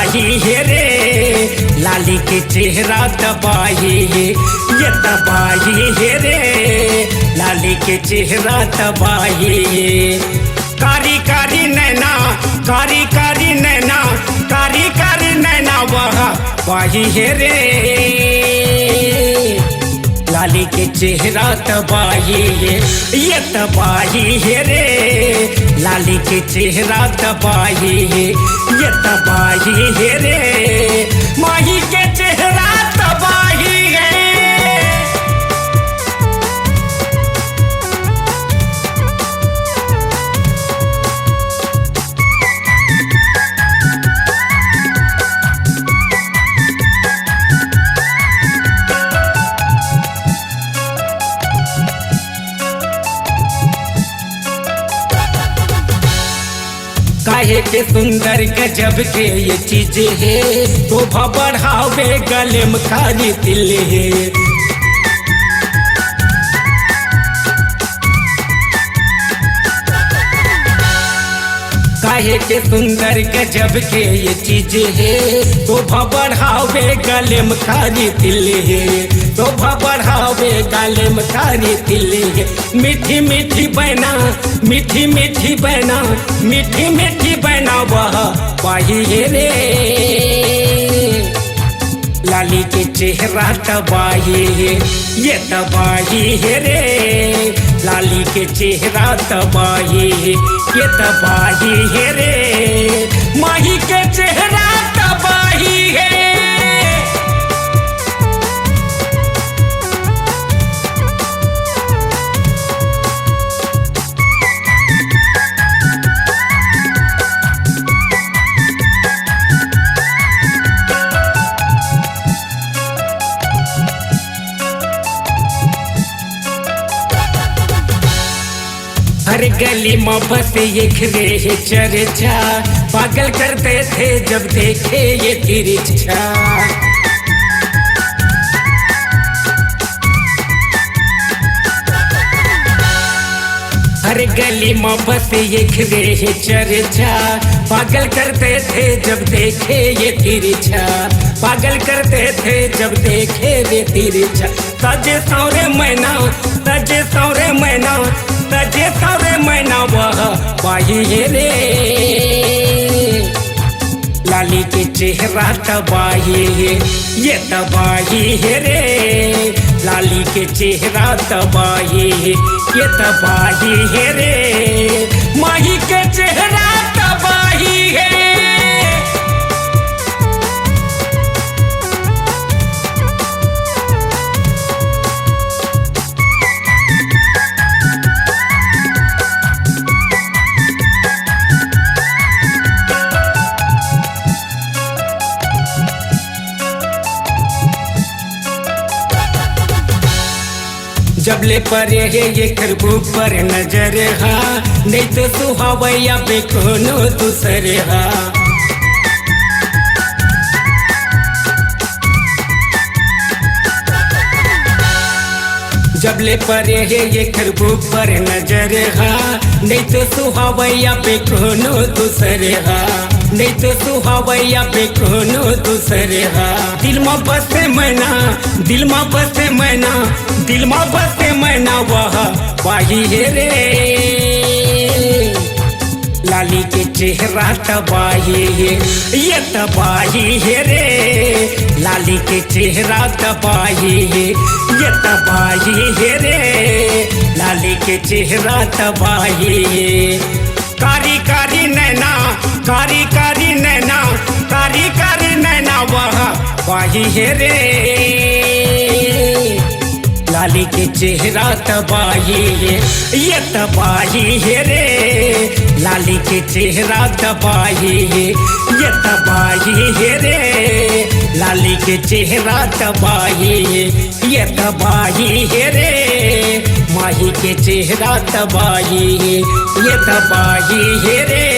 तबाही है रे, लाली के चेहरा तबाही है, ये तबाही है रे, लाली के चेहरा तबाही है। कारी कारी नैना, कारी कारी नैना, कारी कारी नैना वह बाही है रे, लाली के चेहरा तबाही है, ये तबाही है रे, लाली के चेहरा तबाही है, ये तबाही है रे, माही के चेहरा तबाही है। काहे के सुंदर गजब के ये चीज है, तो बढ़ावे गले में खाली दिल है। काहे के सुंदर गजब के ये चीज है, तो बढ़ावे गले में खाली दिल है, तो बढ़ावे गले में खाली दिल है। मीठी मीठी बहना, मीठी मीठी बहना, मीठी मीठी बहना वह बाही है रे, लाली के चेहरा तबाही है, ये तबाही है रे, लाली के चेहरा तबाही है, ये तबाही है रे, माही के चेहरा तबाही है। हर गली में बस एक रे चर्चा, पागल करते थे जब देखे ये तिरछा। हर गली में बस एक रे चर्चा, पागल करते थे जब देखे ये तिरछा, पागल करते थे जब देखे ये तिरछा। तजे सौरे मैना, तजे सौरे मैना, तजे सौरे मैना वह बाही है रे, लाली के चेहरा तबाही है, ये तबाही है रे, लाली के चेहरा तबाही है, ये तबाही है रे, माही के चेहरा तबाही है। जबले परे है ये खरबू पर नजर हा, नहीं तो सुहावैया पे कोनो दूसरे हा। जबले परे है ये खरबू पर नजर हा, नहीं तो सुहावैया पे कोनो दूसरे हा, नहीं तो सुहावैया पे कोनो दूसरे हा। दिल में बसे मैना, दिल में बसे मैना, दिल में बसे मैना वह बाही है रे, लाली के चेहरा तबाही है, ये तबाही है रे, लाली के चेहरा तबाही है, ये तबाही है रे, लाली के चेहरा तबाही है। कारी कारी नैना, कारी कारी नैना, कारी कारी नैना वह बाही है रे, लाली के चेहरा तबाही है, ये तबाही है रे, लाली के चेहरा तबाही है, ये तबाही है रे, लाली के चेहरा तबाही है, ये तबाही है रे, माही के चेहरा तबाही है, ये तबाही है रे।